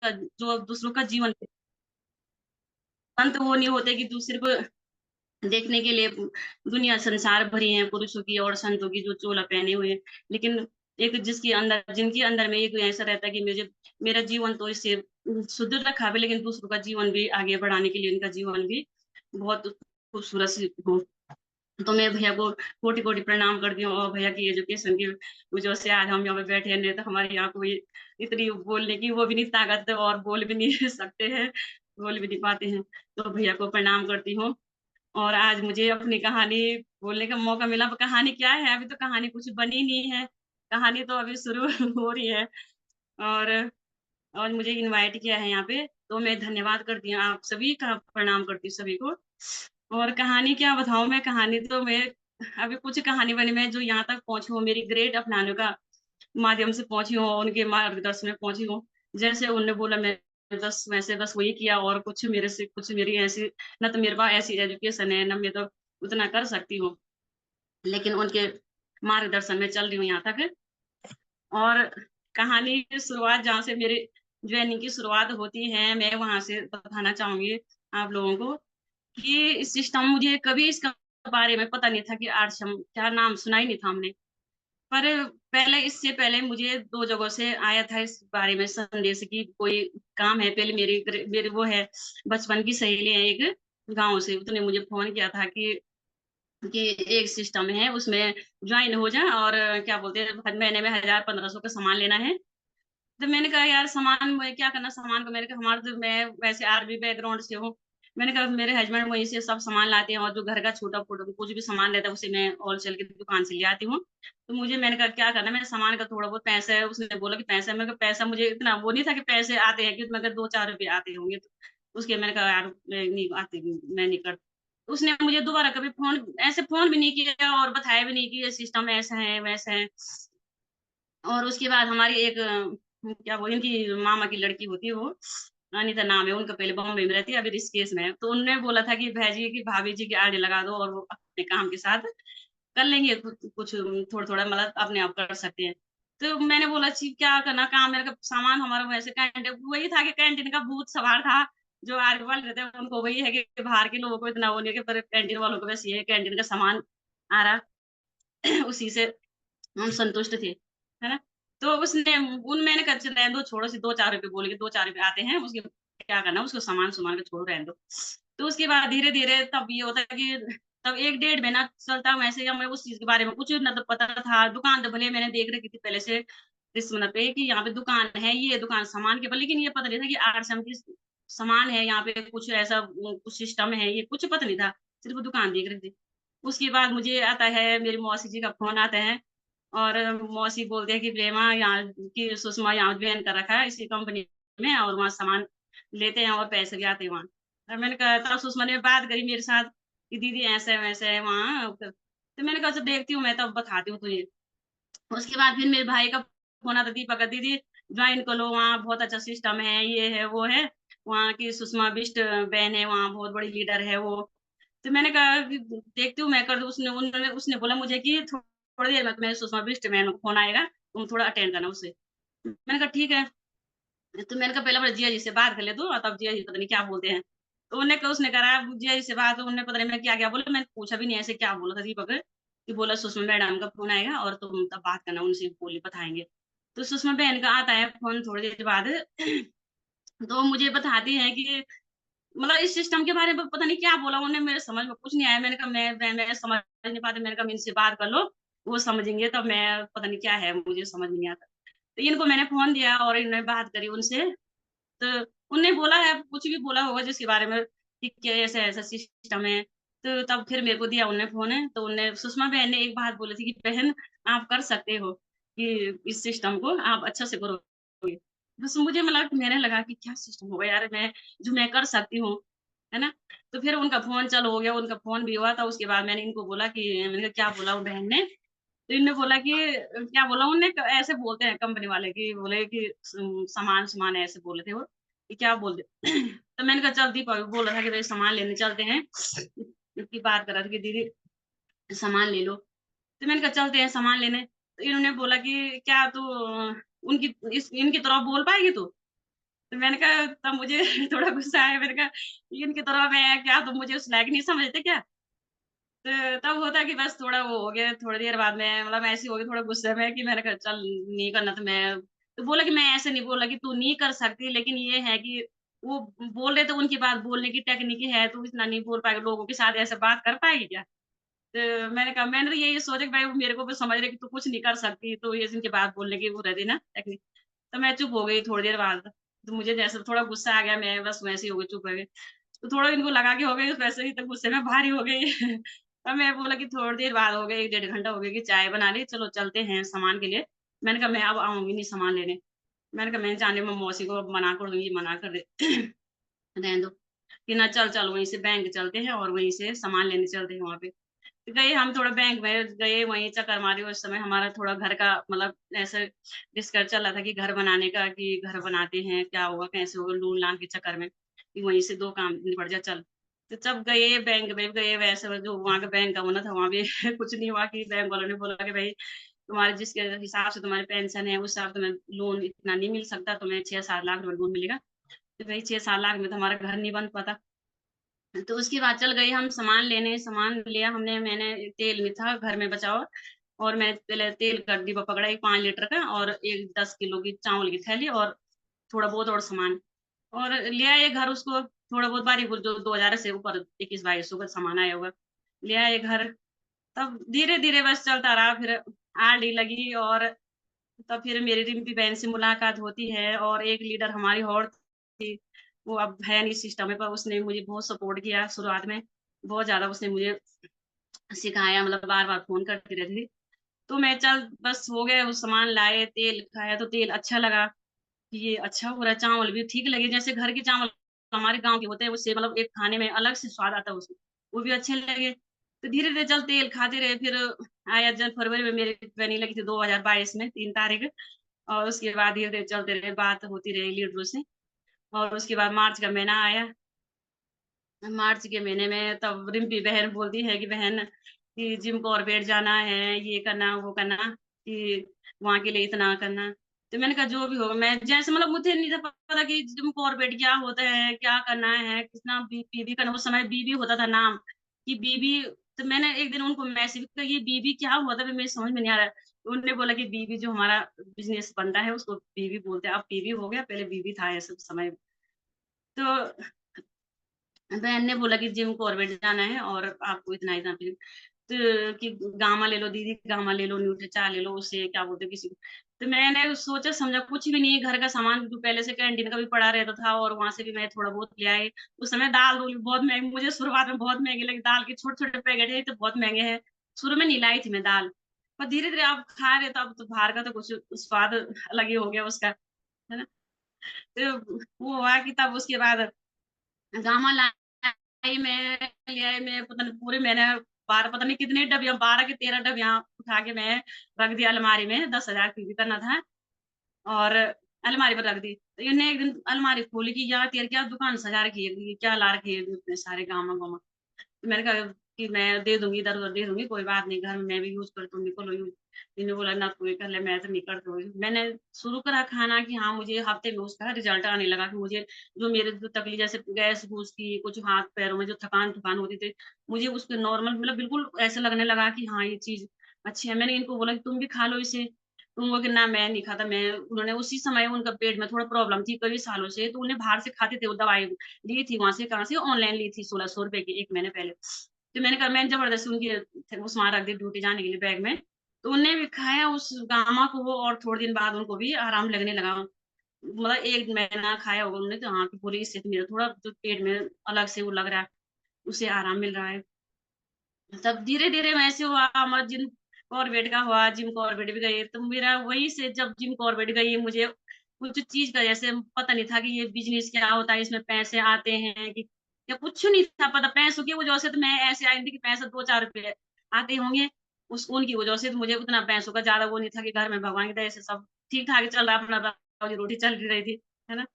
जो दूसरों का जीवन अंत वो नहीं होते कि तू सिर्फ देखने के लिए दुनिया संसार भरी है पुरुषों की और संतों की जो चोला पहने हुए हैं। लेकिन एक जिसके अंदर जिनके अंदर में एक ऐसा रहता है कि मुझे मेरा जीवन तो इससे सुदृढ़ रखा है, लेकिन दूसरों का जीवन भी आगे बढ़ाने के लिए उनका जीवन भी बहुत खूबसूरत हो। तो मैं भैया को कोटि कोटि प्रणाम करती हूँ, और भैया की एजुकेशन की वजह से आज हम यहाँ पे बैठे हैं, नहीं तो हमारे यहाँ कोई इतनी बोलने की वो भी नहीं ताकत, और बोल भी नहीं सकते हैं, बोल भी नहीं पाते हैं। तो भैया को प्रणाम करती हूँ। और आज मुझे अपनी कहानी बोलने का मौका मिला। अब कहानी क्या है, अभी तो कहानी कुछ बनी नहीं है, कहानी तो अभी शुरू हो रही है। और और मुझे इनवाइट किया है यहाँ पे, तो मैं धन्यवाद करती हूँ, आप सभी का प्रणाम करती हूँ सभी को। और कहानी क्या बताऊँ मैं, कहानी तो मैं अभी कुछ कहानी बनी, मैं जो यहाँ तक पहुंची हूँ मेरी ग्रेड अपनाने का माध्यम से पहुंची हूँ, उनके मार्गदर्शन में पहुंची हूँ। जैसे उन्होंने बोला मैं 10 वैसे 10 वही किया, और कुछ मेरे से कुछ मेरी ऐसी, न तो मेरे पास ऐसी एजुकेशन है, न मैं तो उतना कर सकती हूँ, लेकिन उनके मार्गदर्शन में चल रही हूँ यहाँ तक। और कहानी की शुरुआत जहाँ से मेरी ज्वाइनिंग की शुरुआत होती है, मैं वहां से बताना चाहूंगी आप लोगों को कि इस सिस्टम, मुझे कभी इसका बारे में पता नहीं था कि आरक्षम क्या, नाम सुना ही नहीं था हमने। पर पहले, इससे पहले मुझे 2 जगहों से आया था इस बारे में संदेश की कोई काम है। पहले मेरी मेरी वो है बचपन की सहेली है एक गांव से, उसने मुझे फोन किया था कि एक सिस्टम है उसमें ज्वाइन हो जा, और क्या बोलते हैं हर महीने में 1000-1500 का सामान लेना है। तो मैंने कहा यार सामान में क्या करना, सामान को मैंने कहा हमारा तो, मैं वैसे आर्मी बैकग्राउंड से हूँ। मैंने कहा मेरे हस्बैंड वहीं से सब सामान लाते हैं, और जो घर का छोटा फोटा कुछ भी सामान रहता है उसे मैं होलसेल की दुकान से ले आती हूँ। तो मुझे, मैंने कहा क्या करना, मेरे सामान का थोड़ा बहुत पैसा है। उसने बोला कि पैसा, मैं कहा पैसा मुझे इतना वो नहीं था कि पैसे आते हैं, कि मैं 2-4 रुपये आते होंगे तो उसके, मैंने कहा यार मैं नहीं आती, मैं नहीं कर। उसने मुझे दोबारा कभी फोन, ऐसे फोन भी नहीं किया, और बताया भी नहीं कि ये सिस्टम ऐसा है वैसा है। और उसके बाद हमारी एक क्या वो इनकी मामा की लड़की होती है, वो अनीता नाम है उनका, पहले बॉम्बे में रहती है, अभी ऋषिकेश में है। तो उन्होंने बोला था कि भाजी की भाभी जी की आड़े लगा दो, और वो अपने काम के साथ कर लेंगे, कुछ थोड़ा थोड़ा मतलब अपने आप कर सकते हैं। तो मैंने बोला जी क्या करना काम, मेरे का सामान हमारा वैसे कैंटीन वही था कि कैंटीन का भूत सवार था। जो आर्मी वाले रहते हैं उनको वही है कि बाहर के लोगों को इतना वो नहीं है, कि पर कैंटीन वालों को बस ये है कैंटीन का सामान आ रहा उसी से हम संतुष्ट थे, है ना। तो उसने उन मैंने कहा चल रहने दो, छोड़ो सी 2-4 रुपए बोले कि 2-4 रुपए आते हैं, उसके क्या करना, उसको सामान सुमान के छोड़ो रहने दो। तो उसके बाद धीरे धीरे तब ये होता है कि तब 1-1.5 महीना चलता वैसे, या मैं उस चीज के बारे में कुछ न तो पता था। दुकान तो भले मैंने देख रखी थी पहले से किस्मत पे कि यहाँ पे दुकान है, ये दुकान सामान के पर, लेकिन ये पता नहीं था कि आरसम की सामान है यहाँ पे, कुछ ऐसा कुछ सिस्टम है, ये कुछ पता नहीं था, सिर्फ दुकान देख रही थी। उसके बाद मुझे आता है मेरी मौसी जी का फोन आता है, और मौसी बोलते हैं कि प्रेमा यहाँ की सुषमा यहाँ ज्वाइन कर रखा है इसी कंपनी में, और वहाँ सामान लेते हैं और पैसे भी आते हैं वहाँ। और मैंने कहा, तब सुषमा ने बात करी मेरे साथ कि दीदी ऐसे है वैसे है वहाँ। तो मैंने कहा अच्छा देखती हूँ, मैं तब बताती हूँ तुझे। उसके बाद फिर मेरे भाई का फोन आता, दीपक का, दीदी ज्वाइन कर लो, वहाँ बहुत अच्छा सिस्टम है, ये है वो है, वहाँ की सुषमा बिष्ट बहन है, वहाँ बहुत बड़ी लीडर है वो। तो मैंने कहा कि देखती हूँ मैं कर दूँ। उसने बोला मुझे कि थोड़ी देर में तुम्हें सुषमा बिष्ट मैम को फोन आएगा, तुम थोड़ा अटेंड करना उससे। मैंने कहा ठीक है। तो मैंने कहा पहले मैं जिया जी से बात कर ले दो, और तब जिया जी पता नहीं क्या बोलते हैं। तो उन्हें उसने करा जिया जी से बात, तो उन्हें पता नहीं मैं क्या क्या बोला, मैंने पूछा भी नहीं ऐसे क्या बोला था दीपक, कि बोला सुषमा मैडम का फोन आएगा और तुम तब बात करना उनसे, बोली बताएंगे। तो सुषमा बहन का आता है फोन थोड़ी देर बाद तो मुझे बताती है कि मतलब इस सिस्टम के बारे में पता नहीं क्या बोला उन्होंने, मेरे समझ में कुछ नहीं आया। मैंने कहा मैं समझ नहीं पाती, मैंने कहा इनसे बात कर लो, वो समझेंगे, तब मैं पता नहीं क्या है मुझे समझ नहीं आता। तो इनको मैंने फोन दिया और इन्होंने बात करी उनसे। तो उनने बोला है, कुछ भी बोला होगा जिसके बारे में कि क्या ऐसा ऐसा सिस्टम है। तो तब फिर मेरे को दिया उन्होंने फोन है, तो उनने सुषमा बहन ने एक बात बोली थी कि बहन आप कर सकते हो कि इस सिस्टम को आप अच्छा से करोगे। बस मुझे मतलब मैंने लगा कि क्या सिस्टम होगा यार, मैं जो मैं कर सकती हूँ, है ना। तो फिर उनका फोन चालू हो गया, उनका फोन भी हुआ था। उसके बाद मैंने इनको बोला कि, मैंने कहा क्या बोला वो बहन ने। तो इनने बोला कि क्या बोला उनने, ऐसे बोलते हैं कंपनी वाले की, बोले कि सामान सामान ऐसे बोले थे वो कि क्या बोलते तो मैंने कहा चल दीपक बोल रहा था कि भाई सामान लेने चलते हैं, इसकी बात कर रहा था कि दीदी सामान ले लो। तो मैंने कहा चलते हैं सामान लेने। तो इन्होंने बोला कि क्या तू उनकी इनकी तरफ बोल पाएगी तू। तो मैंने कहा तब मुझे थोड़ा गुस्सा आया, मैंने कहा इनकी तरह मैं क्या तुम मुझे उस लायक नहीं समझते क्या? तो तब होता है कि बस थोड़ा वो हो गया, थोड़ी देर बाद में मतलब ऐसी हो गई थोड़ा गुस्से में कि मैंने कहा चल नहीं करना तो मैं तो बोला कि मैं ऐसे नहीं बोला कि तू नहीं कर सकती, लेकिन ये है कि वो बोल रहे थे उनकी बात बोलने की टेक्निक है, तू इतना नहीं बोल पाएगी, लोगों के साथ ऐसे बात कर पाएगी क्या? तो मैंने कहा मैंने तो यही सोचा कि भाई वो मेरे को भी समझ रहे कि तू कुछ नहीं कर सकती, तो ये इनकी बात बोलने की वो रहती ना टेक्निक। तो मैं चुप हो गई थोड़ी देर बाद, तो मुझे जैसे थोड़ा गुस्सा आ गया, मैं बस वैसे ही हो गई, चुप हो गई। तो थोड़ा इनको लगा कि हो गई वैसे ही तो गुस्से में भारी हो गई। अब मैं बोला कि थोड़ी देर बाद हो गई, 1 डेढ़ घंटा हो गया कि चाय बना ली, चलो चलते हैं सामान के लिए। मैंने कहा मैं अब आऊँगी नहीं सामान लेने। मैंने कहा मैं जाने मैं मौसी को मना कर दूँगी, मना कर दे रहने दो। कि ना चल, चल वहीं से बैंक चलते हैं और वहीं से सामान लेने चलते हैं वहाँ पे। तो गए हम थोड़ा बैंक में गए, वहीं चक्कर मारे, उस समय हमारा थोड़ा घर का मतलब ऐसे डिस्कस चल रहा था कि घर बनाने का, कि घर बनाते हैं, क्या होगा, कैसे होगा, लोन-लान के चक्कर में, कि वहीं से 2 काम निपट जाए चल। तो जब गए बैंक में गए, वैसे वो जो वहाँ का बैंक का ओनर था, वहाँ भी कुछ नहीं हुआ कि बैंक वालों ने बोला कि भई तुम्हारे जिसके हिसाब से तुम्हारी पेंशन है, उस हिसाब से तुम्हें लोन इतना नहीं मिल सकता, तुम्हें 6-7 लाख रुपए लोन मिलेगा। तो भई 6-7 लाख में तो हमारा घर नहीं बन पाता। तो उसके बाद चल गए हम सामान लेने, सामान लिया हमने, मैंने तेल नहीं था घर में बचा हुआ, और मैंने पहले तेल का डिब्बा पकड़ा, एक 5 लीटर का, और एक 10 किलो की चावल की थैली, और थोड़ा बहुत और सामान, और ले आए घर उसको, थोड़ा बहुत भारी वो जो 2000 से ऊपर 21-2200 का सामान आया होगा। ले आए घर, तब धीरे-धीरे बस चलता रहा, फिर आरडी लगी, और तब फिर मेरी रिम्पी बहन से मुलाकात होती है, और एक लीडर हमारी और थी, वो अब है नहीं सिस्टम में, पर उसने मुझे बहुत सपोर्ट किया शुरुआत में, बहुत ज़्यादा उसने मुझे सिखाया, मतलब बार-बार फ़ोन करती रहती थी। तो मैं चल बस हो गया, वो सामान लाए, तेल खाया तो तेल अच्छा लगा, कि ये अच्छा हो रहा है, चावल भी ठीक लगे, जैसे घर के चावल हमारे गाँव के होते हैं, उससे मतलब एक खाने में अलग से स्वाद आता है उसमें, वो भी अच्छे लगे। तो धीरे-धीरे चल तेल खाते रहे, फिर आया जब फरवरी में मेरी ट्रेनिंग लगी थी 2022 में 3 तारीख, और उसके बाद धीरे-धीरे चलते रहे, बात होती रही लीडरों से, और उसके बाद मार्च का महीना आया। मार्च के महीने में तब रिम्पी बहन बोलती है कि बहन कि जिम कॉर्बेट जाना है, ये करना, वो करना, कि वहाँ के लिए इतना करना। तो मैंने कहा जो भी होगा, मैं जैसे मतलब मुझे नहीं था पता कि जिम कॉर्बेट क्या होता है, क्या करना है, कितना बीबी करना, उस समय बीबी होता था नाम, कि बीबी। तो मैंने एक दिन उनको मैसेज किया, ये बीबी क्या हुआ था? मेरी समझ में नहीं आ रहा है। तो उन्होंने बोला कि बीबी जो हमारा बिज़नेस बनता है उसको बीबी बोलते हैं, अब बीबी हो गया, पहले बीबी था ऐसे उस समय। तो बहन ने बोला कि जिम कॉर्बेट जाना है और आपको इतना-इतना पे तो कि गामा ले लो दीदी, गामा ले लो, न्यूट्रीचा ले लो, उससे क्या बोलते हैं किसी को। तो मैंने सोचा समझा कुछ भी नहीं है, घर का सामान जो पहले से कैंटीन का भी पड़ा रहता था, और वहाँ से भी मैं थोड़ा बहुत ले आई। उस समय दाल-दूल भी बहुत महँगी, मुझे शुरुआत में बहुत महँगी लगी, दाल के छोटे-छोटे पैकेट है, तो बहुत महँगे हैं। शुरू में नहीं लाई थी मैं दाल, पर धीरे-धीरे अब खा रहे तो अब तो बाहर का तो कुछ स्वाद अलग ही हो गया उसका, है ना? तो वो हुआ कि तब उसके बाद गामा लाई मैं, ले आई मैं, पता नहीं पूरे मैंने 12 पता नहीं कितनी डब्बियाँ, 12 की 13 डब्बियाँ उठा के मैं रख दी अलमारी में, 10,000 की भी करना था, और अलमारी पर रख दी। तो इन्होंने एक दिन अलमारी खोली कि यार तेरी क्या दुकान सजा रखी है, ये क्या ला रखी है इतने सारे गामा-वामा। मैंने कहा कि मैं दे दूँगी, इधर-उधर दे दूँगी, कोई बात नहीं, घर में मैं भी यूज़ करती हूँ, निको लो यूज़। इन्होंने बोला ना तू ये कर ले, मैं तो नहीं करती हूँ। मैंने शुरू करा खाना कि हाँ, मुझे हफ्ते में उसका रिज़ल्ट आने लगा, कि मुझे जो मेरे जो तकलीफ जैसे गैस-गूस की, कुछ हाथ-पैरों में जो थकान-थकान होती थी, मुझे उसके नॉर्मल मतलब बिल्कुल ऐसा लगने लगा कि हाँ, ये चीज़ अच्छी है। मैंने इनको बोला कि तुम भी खा लो इसे, तुम बोले कि ना मैं नहीं खाता, मैं उन्होंने उसी समय उनका पेट में थोड़ा प्रॉब्लम थी कई सालों से, तो उन्हें बाहर से खाते थे वो दवाई, ली थी वहाँ से, कहाँ से ऑनलाइन ली थी ₹1600 की 1 महीने पहले। तो मैंने कहा मैंने ज़बरदस्ती उनकी उस वहाँ रख दी ड्यूटी जाने के लिए बैग में। तो उन्होंने भी खाया उस गामा को वो, और थोड़े दिन बाद उनको भी आराम लगने लगा। मतलब 1 महीना खाया होगा उन्होंने, तो हाँ, कि बोले इससे तो मेरा थोड़ा जो पेट में अलग से वो लग रहा है, उससे आराम मिल रहा है। तब धीरे-धीरे वैसे हुआ हमारा जिम कॉर्बेट का हुआ, जिम कॉर्बेट भी गए, तो मेरा वहीं से जब जिम कॉर्बेट गई मुझे कुछ चीज़ का जैसे पता नहीं था कि ये बिज़नेस क्या होता है, इसमें पैसे आते हैं कि या कुछ नहीं था पता। पैसों की वजह से तो मैं ऐसे आई थी कि पैसे 2-4 रुपए आते होंगे, उस उनकी वजह से तो मुझे उतना पैसों का ज़्यादा वो नहीं था कि घर में भगवान की दया से सब ठीक-ठाक चल रहा, अपना रोज़ी-रोटी चल रही थी, है ना?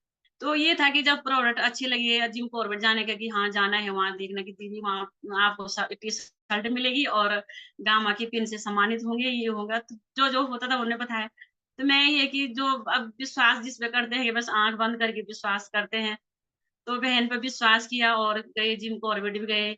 तो ये था कि जब प्रोडक्ट अच्छी लगी या जिम कॉर्बेट जाने का कि हाँ, जाना है वहाँ देखना कि दीदी वहाँ आपको टी-शर्ट मिलेगी और गामा की पिन से सम्मानित होंगे, ये होगा। तो जो-जो होता था उन्होंने बताया। तो मैं ये कि जो अब विश्वास जिस पे करते हैं कि बस आँख बंद करके विश्वास करते हैं, तो बहन पे विश्वास किया और गए जिम कॉर्बेट भी गए।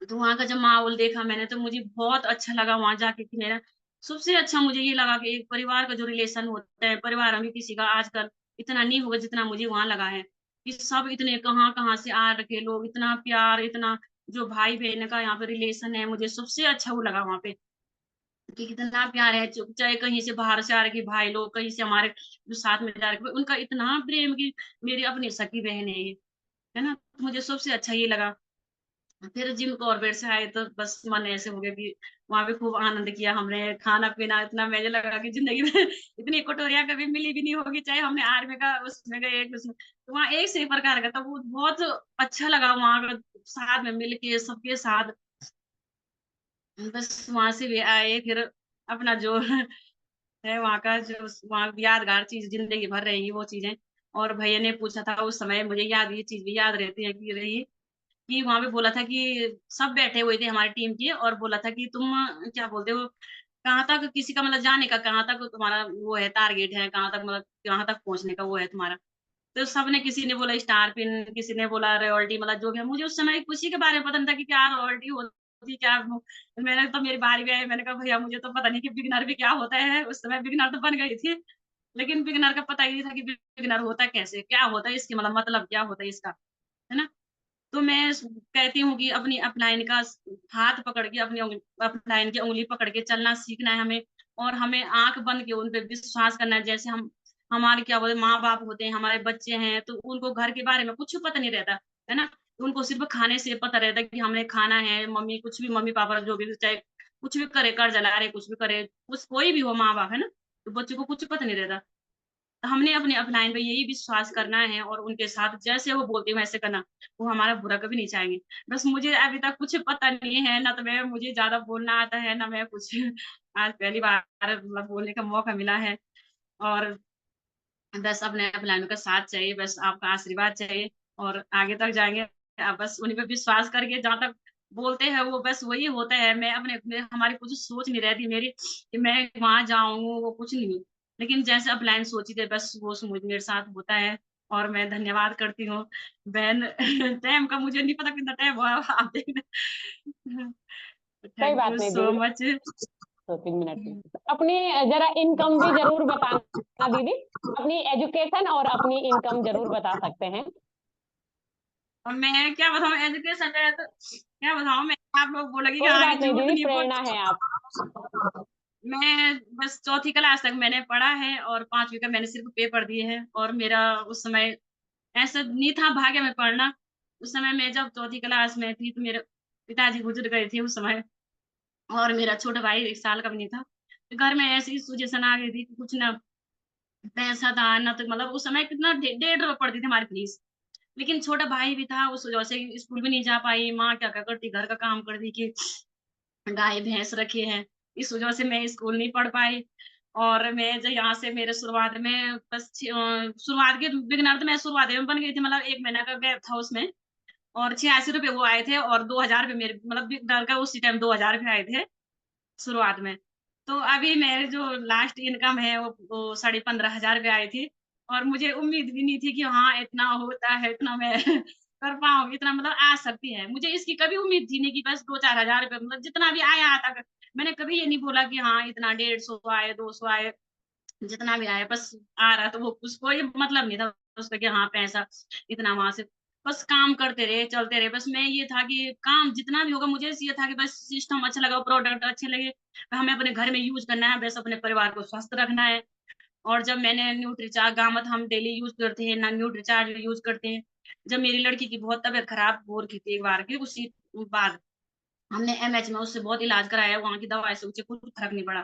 तो वहाँ का जब माहौल देखा मैंने तो मुझे बहुत अच्छा लगा वहाँ जाके कि मेरा सबसे अच्छा मुझे ये लगा कि एक परिवार का जो रिलेशन होता है, परिवार में किसी का आजकल इतना नहीं होगा जितना मुझे वहाँ लगा है। कि सब इतने कहाँ-कहाँ से आ रखे लोग, इतना प्यार, इतना जो भाई-बहन का यहाँ पे रिलेशन है, मुझे सबसे अच्छा वो लगा वहाँ पे। कि कितना प्यार है, चाहे कहीं से बाहर से आ रखे भाई लोग, कहीं से हमारे जो साथ में जा रखे, उनका इतना प्रेम कि मेरी अपनी सगी बहन है ये, है ना? तो मुझे सबसे अच्छा ये लगा। फिर जिम कॉर्बेट से आए तो बस मन ऐसे हो गया कि वहाँ पे खूब आनंद किया हमने, खाना-पीना इतना मुझे लगा कि ज़िंदगी में इतनी कटोरियाँ कभी मिली भी नहीं होगी, चाहे हमने आर्मी का उसमें गए एक उसमें तो वहाँ एक से एक प्रकार का था, वो बहुत अच्छा लगा वहाँ का साथ में मिल के सबके साथ। बस वहाँ से भी आए फिर अपना जो है वहाँ का जो वहाँ यादगार चीज़ ज़िंदगी भर रहेगी वो चीज़ें। और भैया ने पूछा था उस समय मुझे याद ये चीज़ भी याद रहती है कि रही कि वहाँ पे बोला था कि सब बैठे हुए थे हमारी टीम के और बोला था कि तुम क्या बोलते हो, कहाँ तक किसी का मतलब जाने का कहाँ तक तुम्हारा वो है टारगेट है, कहाँ तक मतलब कहाँ तक पहुँचने का वो है तुम्हारा। तो सबने किसी ने बोला स्टार पिन, किसी ने बोला रॉयल्टी मतलब जो भी है, मुझे उस समय किसी के बारे में पता नहीं था कि क्या रॉयल्टी होती क्या वो मैंने तो मेरी बारी भी आई, मैंने कहा भैया मुझे तो पता नहीं कि बिगिनर भी क्या होता है, उस समय बिगिनर तो बन गई थी, लेकिन बिगिनर का पता ही नहीं था कि बिगिनर होता कैसे? क्या होता है इसकी मतलब क्या होता है इसका? है ना? तो मैं स कहती हूँ कि अपनी अपलाइन का स हाथ पकड़ के अपनी अपलाइन की उँगली पकड़ के चलना सीखना है हमें और हमें आँख बंद के उन पे विश्वास करना है। जैसे हम हमारे क्या बोलते हैं माँ-बाप होते हैं, हमारे बच्चे हैं, तो उनको घर के बारे में कुछ पता नहीं रहता, है ना? उनको सिर्फ़ खाने से पता रहता है कि हमें खाना है, मम्मी कुछ भी मम्मी-पापा जो भी चाहे कुछ भी करे, कर्ज़ ला रहे, कुछ भी करे, कुछ कोई भी हो माँ-बाप, है ना? तो बच्चों को कुछ पता नहीं रहता। हमने अपने अपलाइन पे यही विश्वास करना है और उनके साथ जैसे वो बोलते हैं वैसे करना। वो हमारा बुरा कभी नहीं चाहेंगे। बस मुझे अभी तक कुछ पता नहीं है, ना तो मैं मुझे ज़्यादा बोलना आता है, ना मैं कुछ आज पहली बार मतलब बोलने का मौका मिला है और बस अपने अपलाइन का साथ चाहिए, बस आपका आशीर्वाद चाहिए और आगे तक जाएँगे। बस उन्हीं पे विश्वास करके जहाँ तक बोलते हैं वो बस वही होता है। मैं अपने अपने हमारी कुछ सोच नहीं रहती मेरी कि मैं वहाँ जाऊँ, वो कुछ नहीं। लेकिन जैसे अपलाइन सोची थी बस वो स मेरे साथ होता है और मैं धन्यवाद करती हूँ। बहन टाइम का मुझे नहीं पता कितना टाइम हुआ आप देखना। कोई थैंक बात यू नहीं सो दीदी, मच। 2-3 मिनट में। अपनी ज़रा इनकम भी ज़रूर बताना दीदी। अपनी एजुकेशन और अपनी इनकम ज़रूर बता सकते हैं। और मैं क्या बताऊँ एजुकेशन है तो क्या बताऊँ मैं आप लोग बोलेंगे कि कोई हाँ, कि बात नहीं झूठ दीदी, नहीं बोल प्रेरणा है आप। मैं बस चौथी क्लास तक मैंने पढ़ा है और 5वीं का मैंने सिर्फ़ पेपर दिए हैं और मेरा उस समय ऐसा नहीं था भाग्य में पढ़ना। उस समय मैं जब चौथी क्लास में थी तो मेरे पिताजी गुज़र गए थे उस समय और मेरा छोटा भाई 1 साल का भी नहीं था। तो घर में ऐसी सिचुएशन आ गई थी कि कुछ ना पैसा था, ना तो मतलब उस समय कितना डे ₹1.5 पड़ती थी हमारी फीस। लेकिन छोटा भाई भी था, उस वजह से स्कूल भी नहीं जा पाई, माँ क्या-क्या करती, घर का काम करती कि गाय-भैंस रखे हैं, इस वजह से मैं स्कूल नहीं पढ़ पाई और मैं जो यहाँ से मेरे शुरुआत में बस शुरुआत के बिगिनर तो मैं शुरुआत में बन गई थी मतलब 1 महीना का गैप था उसमें और ₹86 वो आए थे और 2000 रुपए मेरे मतलब बिगिनर का उसी टाइम 2000 रुपए आए थे शुरुआत में। तो अभी मेरे जो लास्ट इनकम है वो साढ़े 15,000 रुपए आई थी और मुझे उम्मीद भी नहीं थी कि हाँ, इतना होता है, इतना मैं कर पाऊँगी, इतना मतलब आ सकती है। मुझे इसकी कभी उम्मीद थी नहीं कि बस 2-4 हज़ार रुपए मतलब जितना भी आया आता ग मैंने कभी ये नहीं बोला कि हाँ, इतना 150 आए, 200 आए, जितना भी आए बस आ रहा तो वो उसको ये मतलब नहीं था उसका कि हाँ, पैसा इतना वहाँ से बस काम करते रहे, चलते रहे। बस मैं ये था कि काम जितना भी होगा मुझे ये था कि बस सिस्टम अच्छा लगा, प्रोडक्ट अच्छे लगे, हमें अपने घर में यूज़ करना है, बस अपने परिवार को स्वस्थ रखना है। और जब मैंने न्यूट्रीचार्ज गामत हम डेली यूज़ करते हैं, ना न्यूट्रीचार्ज यूज़ करते हैं। जब मेरी लड़की की बहुत तबीयत खराब हो रखी थी एक बार की, उसी बाद हमने एमएच में उससे बहुत इलाज कराया, वहाँ की दवाई से उसे कुछ फ़र्क नहीं पड़ा।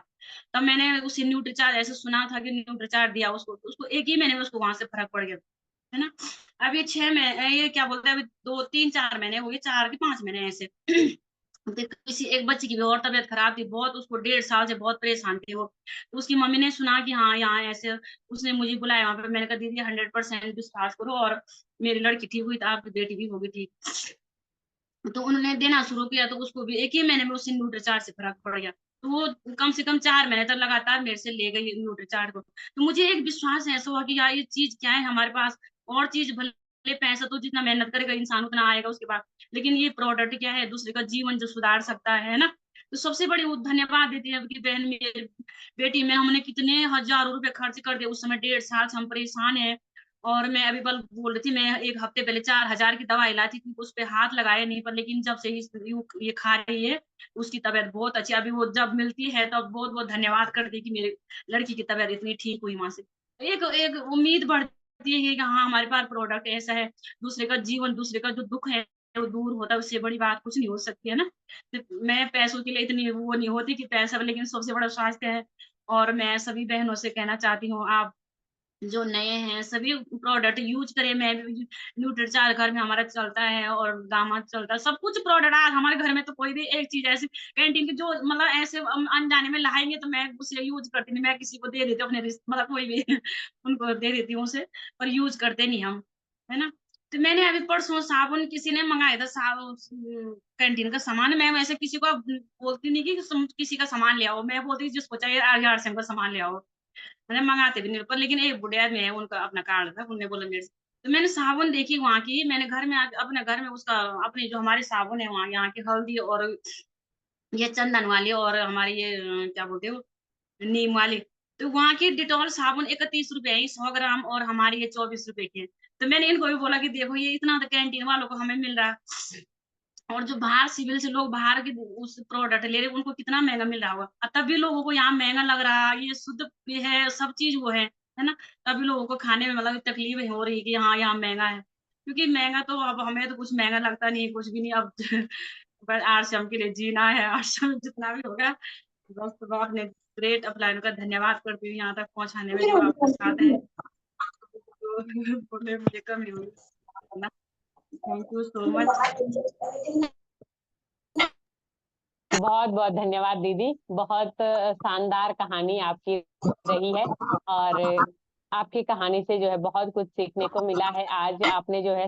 तब मैंने उसे न्यूट्रीचार्ज ऐसे सुना था कि न्यूट्रीचार्ज दिया उसको, तो उसको 1 ही महीने में उसको वहाँ से फ़र्क पड़ गया, है ना? अभी 6 ये क्या बोलते हैं अभी 2 3-4 महीने हो गए, 4 कि 5 महीने ऐसे। फिर किसी एक बच्चे की भी और तबीयत खराब थी, बहुत उसको 1.5 साल से बहुत परेशान थी वो। तो उसकी मम्मी ने सुना कि हाँ, यहाँ ऐसे उसने मुझे बुलाया वहाँ पे, मैंने कहा दीदी 100% विश्वास करो और मेरी लड़की ठीक हुई तो आपकी बेटी भी होगी ठीक। तो उन्होंने देना शुरू किया तो उसको भी 1 ही महीने में उससे न्यूट्रीचार्ज से फ़र्क पड़ गया। तो वो कम से कम 4 महीने तक लगातार मेरे से ले गई न्यूट्रीचार्ट को। तो मुझे एक विश्वास ऐसा हुआ कि यार ये चीज़ क्या है हमारे पास, और चीज़ भले पैसा तो जितना मेहनत करेगा इंसान उतना आएगा उसके पास, लेकिन ये प्रोडक्ट क्या है दूसरे का जीवन जो सुधार सकता है ना? तो सबसे बड़ी वो धन्यवाद देती है कि बहन मेरी बेटी में हमने कितने हज़ारों रुपए खर्च कर दिए, उस समय 1.5 साल से हम परेशान हैं। और मैं अभी बल बोल रही थी, मैं 1 हफ्ते पहले 4000 की दवाई लाई थी, उस पे हाथ लगाया नहीं, पर लेकिन जब से ये खा रही है, उसकी तबीयत बहुत अच्छी है। अभी वो जब मिलती है तब बहुत-बहुत धन्यवाद करती है कि मेरी लड़की की तबीयत इतनी ठीक हुई वहाँ से। एक एक उम्मीद बढ़ती है कि हाँ, हमारे पास प्रोडक्ट ऐसा है, दूसरे का जीवन, दूसरे का जो दुःख है वो दूर होता है, उससे बड़ी बात कुछ नहीं हो सकती है ना? मैं पैसों के लिए इतनी वो नहीं होती कि पैसा, लेकिन सबसे बड़ा स्वास्थ्य है। और मैं सभी बहनों से कहना चाहती हूँ, आप जो नए हैं सभी प्रोडक्ट यूज़ करें। मैं भी न्यूट्रीचार्ट घर में हमारा चलता है और दामाद चलता है, सब कुछ प्रोडक्ट आज हमारे घर में तो कोई भी एक चीज़ ऐसी कैंटीन की जो मतलब ऐसे अनजाने में लाएँगे तो मैं उसे यूज़ करती नहीं, मैं किसी को दे देती हूँ अपने मतलब कोई भी उनको दे देती हूँ उसे, पर यूज़ करते नहीं हम, है ना? तो मैंने अभी परसों साबुन किसी ने मँगाया था, कैंटीन का सामान। मैं वैसे किसी को बोलती नहीं कि किसी का सामान ले आओ, मैं बोलती जिसको चाहिए आर-आर का सामान ले आओ। मैंने मँगाते भी नहीं, पर लेकिन एक बुढ़िया में है, उनका अपना कार्ड था, उन्होंने बोला मेरे से। तो मैंने साबुन देखी वहाँ की, मैंने घर में आके अपने घर में उसका अपनी जो हमारे साबुन है वहाँ यहाँ की हल्दी और ये चंदन वाली और हमारी ये क्या बोलते हो नीम वाली। तो वहाँ की डिटॉल साबुन ₹31 है 100 ग्राम, और हमारी ये ₹24 की है। तो मैंने इनको भी बोला कि देखो ये इतना तो कैंटीन वालों को हमें मिल रहा है। और जो बाहर सिविल से लोग बाहर के उस प्रोडक्ट ले रहे हैं, उनको कितना महँगा मिल रहा होगा। तब भी लोगों को यहाँ महँगा लग रहा है, ये शुद्ध भी है, सब चीज़ वो है ना? तभी लोगों को खाने में मतलब तकलीफ़ हो रही है कि हाँ, यहाँ महँगा है। क्योंकि महँगा तो अब हमें तो कुछ महँगा लगता नहीं है, कुछ भी नहीं अब बस आश्रम के लिए जीना है, आश्रम जितना भी होगा। बस तो आपने ग्रेट अपलाइन का धन्यवाद करती हूँ यहाँ तक पहुँचाने में जो आपका साथ है। तो बोले मुझे कमी हुई। है ना? Thank you so much. बहुत-बहुत धन्यवाद दीदी। बहुत शानदार कहानी आपकी रही है और आपकी कहानी से जो है बहुत कुछ सीखने को मिला है। आज आपने जो है